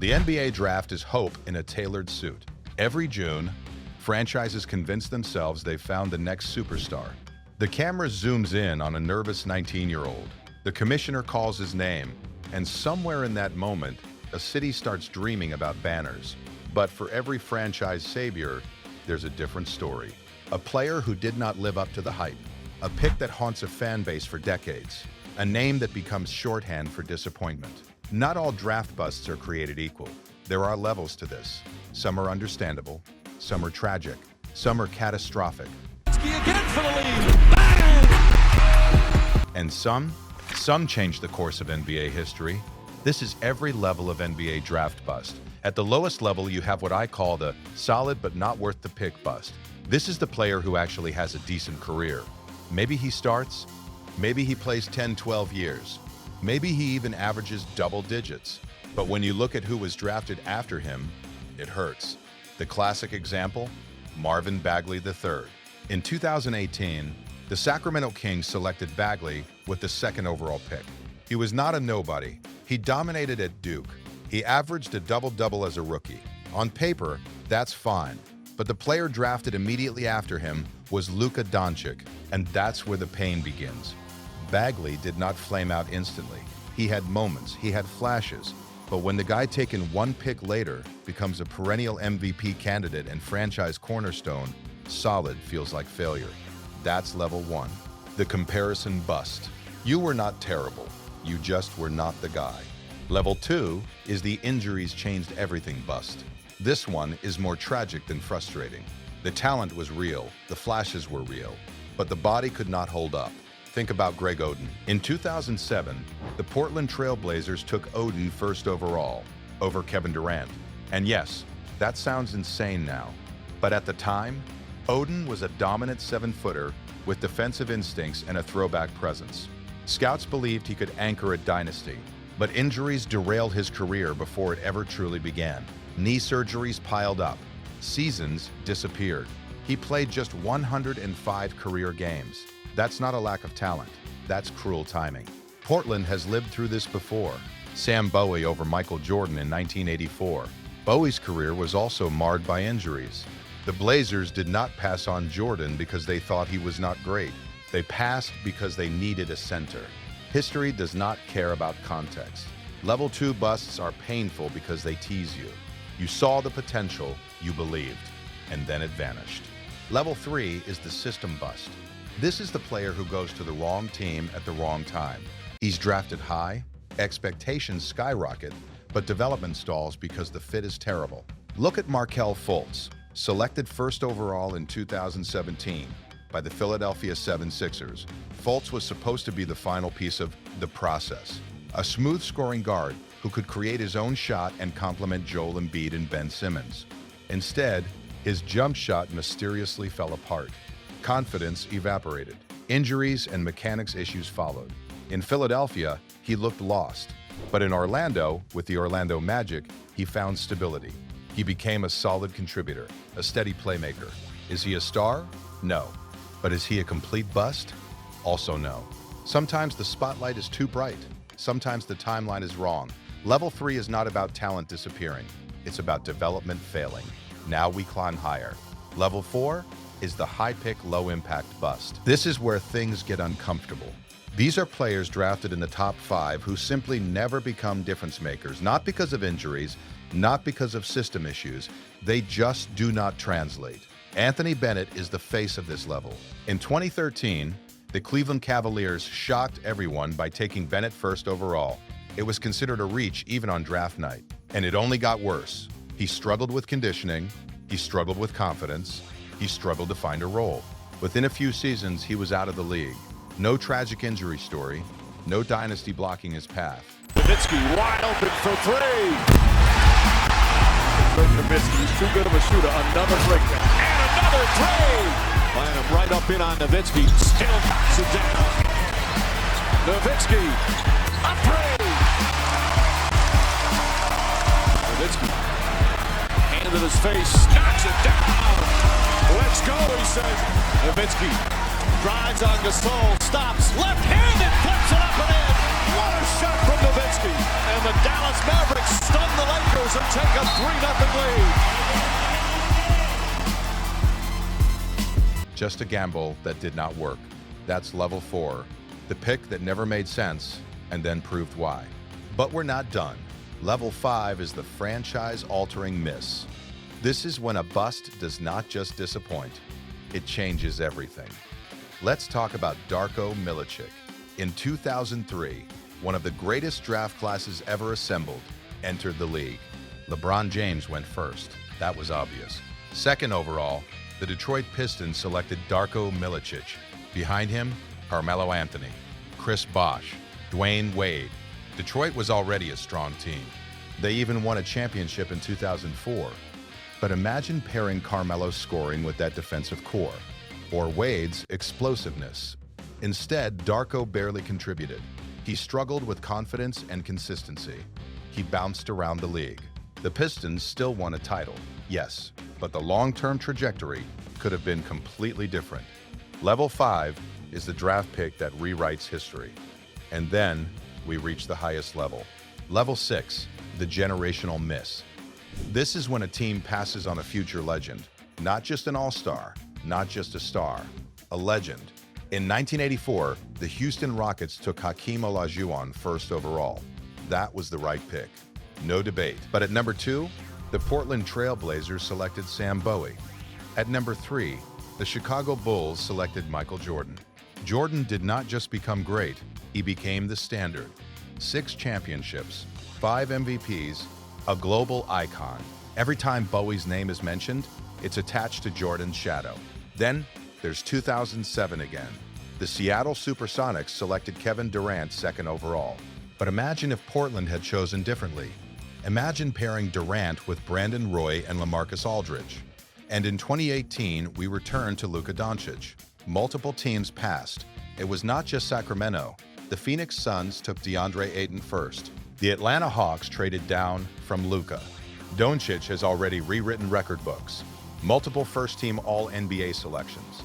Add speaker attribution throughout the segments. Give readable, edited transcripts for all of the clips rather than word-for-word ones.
Speaker 1: The NBA draft is hope in a tailored suit. Every June, franchises convince themselves they've found the next superstar. The camera zooms in on a nervous 19-year-old. The commissioner calls his name, and somewhere in that moment, a city starts dreaming about banners. But for every franchise savior, there's a different story. A player who did not live up to the hype. A pick that haunts a fan base for decades. A name that becomes shorthand for disappointment. Not all draft busts are created equal. There are levels to this. Some are understandable, some are tragic, some are catastrophic.
Speaker 2: Again for the lead.
Speaker 1: And some change the course of NBA history. This is every level of NBA draft bust. At the lowest level, you have what I call the solid but not worth the pick bust. This is the player who actually has a decent career. Maybe he starts, maybe he plays 10, 12 years. Maybe he even averages double digits. But when you look at who was drafted after him, it hurts. The classic example, Marvin Bagley III. In 2018, the Sacramento Kings selected Bagley with the second overall pick. He was not a nobody. He dominated at Duke. He averaged a double-double as a rookie. On paper, that's fine. But the player drafted immediately after him was Luka Dončić, and that's where the pain begins. Bagley did not flame out instantly. He had moments, he had flashes. But when the guy taken one pick later becomes a perennial MVP candidate and franchise cornerstone, solid feels like failure. That's level one. The comparison bust. You were not terrible. You just were not the guy. Level two is the injuries changed everything bust. This one is more tragic than frustrating. The talent was real, the flashes were real, but the body could not hold up. Think about Greg Oden. In 2007, the Portland Trail Blazers took Oden first overall over Kevin Durant. And yes, that sounds insane now, but at the time, Oden was a dominant 7-footer with defensive instincts and a throwback presence. Scouts believed he could anchor a dynasty, but injuries derailed his career before it ever truly began. Knee surgeries piled up. Seasons disappeared. He played just 105 career games. That's not a lack of talent. That's cruel timing. Portland has lived through this before. Sam Bowie over Michael Jordan in 1984. Bowie's career was also marred by injuries. The Blazers did not pass on Jordan because they thought he was not great. They passed because they needed a center. History does not care about context. Level 2 busts are painful because they tease you. You saw the potential, you believed, and then it vanished. Level 3 is the system bust. This is the player who goes to the wrong team at the wrong time. He's drafted high, expectations skyrocket, but development stalls because the fit is terrible. Look at Markelle Fultz, selected first overall in 2017 by the Philadelphia 76ers. Fultz was supposed to be the final piece of the process, a smooth scoring guard who could create his own shot and complement Joel Embiid and Ben Simmons. Instead, his jump shot mysteriously fell apart. Confidence evaporated. Injuries and mechanics issues followed. In Philadelphia, he looked lost. But in Orlando, with the Orlando Magic, he found stability. He became a solid contributor, a steady playmaker. Is he a star? No. But is he a complete bust? Also no. Sometimes the spotlight is too bright. Sometimes the timeline is wrong. Level 3 is not about talent disappearing. It's about development failing. Now we climb higher. Level 4 is the high-pick, low-impact bust. This is where things get uncomfortable. These are players drafted in the top 5 who simply never become difference makers, not because of injuries, not because of system issues. They just do not translate. Anthony Bennett is the face of this level. In 2013, the Cleveland Cavaliers shocked everyone by taking Bennett first overall. It was considered a reach even on draft night. And it only got worse. He struggled with conditioning, he struggled with confidence, he struggled to find a role. Within a few seasons, he was out of the league. No tragic injury story, no dynasty blocking his path.
Speaker 2: Nowitzki wide open for 3. Nowitzki's too good of a shooter. Another breakdown. And another 3. Line him right up in on Nowitzki. Still knocks it down. Nowitzki. A 3. Nowitzki. Hand in his face. Knocks it down. Let's go, he says. Nowitzki drives on Gasol. Stops. Left-handed. Flips it up and in. What a shot from Nowitzki. And the Dallas Mavericks stun the Lakers and take a 3-0 lead.
Speaker 1: Just a gamble that did not work. That's level 4, the pick that never made sense and then proved why. But we're not done. Level 5 is the franchise-altering miss. This is when a bust does not just disappoint, it changes everything. Let's talk about Darko Milicic. In 2003, one of the greatest draft classes ever assembled entered the league. LeBron James went first. That was obvious. Second overall, the Detroit Pistons selected Darko Milicic. Behind him, Carmelo Anthony, Chris Bosh, Dwayne Wade. Detroit was already a strong team. They even won a championship in 2004. But imagine pairing Carmelo's scoring with that defensive core, or Wade's explosiveness. Instead, Darko barely contributed. He struggled with confidence and consistency. He bounced around the league. The Pistons still won a title, yes, but the long-term trajectory could have been completely different. Level 5 is the draft pick that rewrites history. And then we reach the highest level. Level 6, the generational miss. This is when a team passes on a future legend, not just an all-star, not just a star, a legend. In 1984, the Houston Rockets took Hakeem Olajuwon first overall. That was the right pick, no debate. But at number 2, the Portland Trail Blazers selected Sam Bowie. At number 3, the Chicago Bulls selected Michael Jordan. Jordan did not just become great, he became the standard. 6 championships, 5 MVPs, a global icon. Every time Bowie's name is mentioned, it's attached to Jordan's shadow. Then there's 2007 again. The Seattle Supersonics selected Kevin Durant second overall. But imagine if Portland had chosen differently. Imagine pairing Durant with Brandon Roy and LaMarcus Aldridge. And in 2018, we returned to Luka Dončić. Multiple teams passed. It was not just Sacramento. The Phoenix Suns took DeAndre Ayton first. The Atlanta Hawks traded down from Luka. Dončić has already rewritten record books. Multiple first-team All-NBA selections.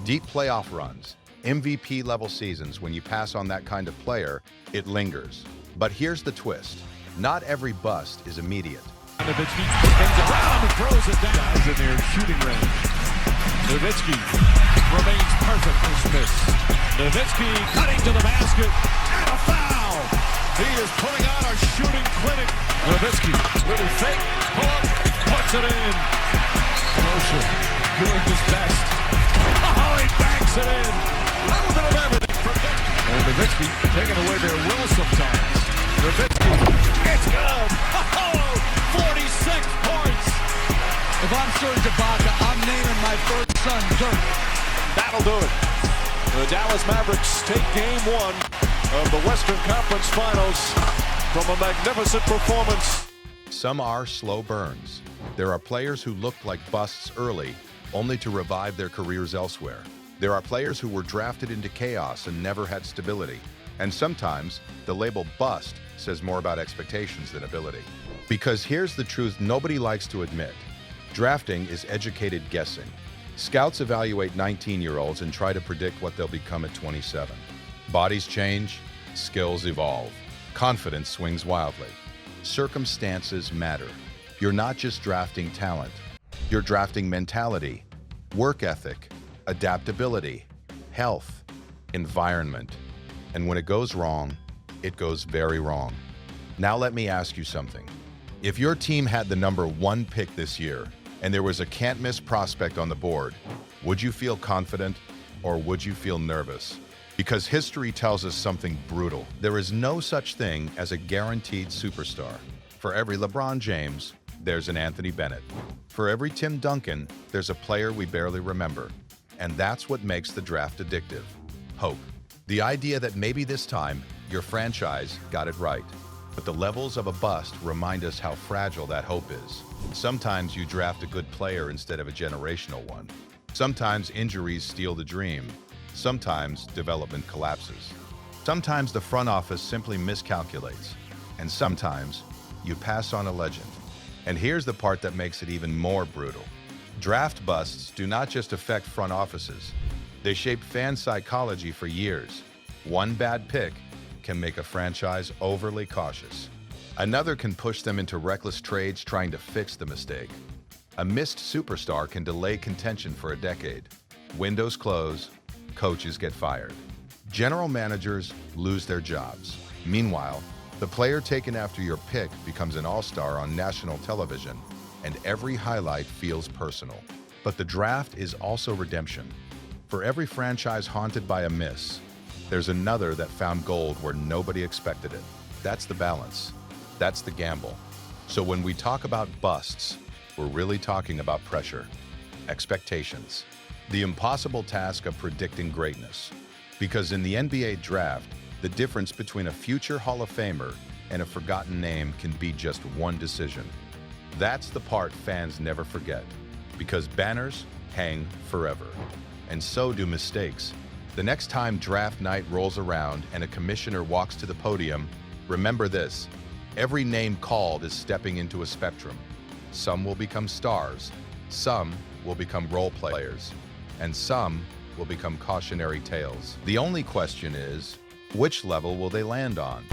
Speaker 1: Deep playoff runs. MVP-level seasons. When you pass on that kind of player, it lingers. But here's the twist. Not every bust is immediate.
Speaker 2: Nowitzki spins around and throws it down. Guys in their shooting range. Nowitzki remains perfect for Smith. Nowitzki cutting to the basket. And a foul. He is putting on a shooting clinic. Nowitzki, little fake, pull up, puts it in. Motion, doing his best. Oh, he banks it in. A little bit of everything from Dick. And Nowitzki taking away their will sometimes. Nowitzki, it's good. Oh, 46 points.
Speaker 3: If I'm Serge Ibaka, I'm naming my first son Dirk.
Speaker 2: That'll do it. The Dallas Mavericks take game 1 of the Western Conference Finals from a magnificent performance.
Speaker 1: Some are slow burns. There are players who looked like busts early, only to revive their careers elsewhere. There are players who were drafted into chaos and never had stability. And sometimes, the label bust says more about expectations than ability. Because here's the truth nobody likes to admit. Drafting is educated guessing. Scouts evaluate 19-year-olds and try to predict what they'll become at 27. Bodies change, skills evolve, confidence swings wildly. Circumstances matter. You're not just drafting talent. You're drafting mentality, work ethic, adaptability, health, environment. And when it goes wrong, it goes very wrong. Now let me ask you something. If your team had the number 1 pick this year, and there was a can't-miss prospect on the board, would you feel confident or would you feel nervous? Because history tells us something brutal. There is no such thing as a guaranteed superstar. For every LeBron James, there's an Anthony Bennett. For every Tim Duncan, there's a player we barely remember. And that's what makes the draft addictive. Hope. The idea that maybe this time, your franchise got it right. But the levels of a bust remind us how fragile that hope is. Sometimes you draft a good player instead of a generational one. Sometimes injuries steal the dream. Sometimes development collapses. Sometimes the front office simply miscalculates. And sometimes you pass on a legend. And here's the part that makes it even more brutal. Draft busts do not just affect front offices. They shape fan psychology for years. One bad pick can make a franchise overly cautious. Another can push them into reckless trades trying to fix the mistake. A missed superstar can delay contention for a decade. Windows close, coaches get fired. General managers lose their jobs. Meanwhile, the player taken after your pick becomes an all-star on national television, and every highlight feels personal. But the draft is also redemption. For every franchise haunted by a miss, there's another that found gold where nobody expected it. That's the balance. That's the gamble. So when we talk about busts, we're really talking about pressure, expectations, the impossible task of predicting greatness. Because in the NBA draft, the difference between a future Hall of Famer and a forgotten name can be just one decision. That's the part fans never forget, because banners hang forever. And so do mistakes. The next time draft night rolls around and a commissioner walks to the podium, remember this: every name called is stepping into a spectrum. Some will become stars, some will become role players, and some will become cautionary tales. The only question is, which level will they land on?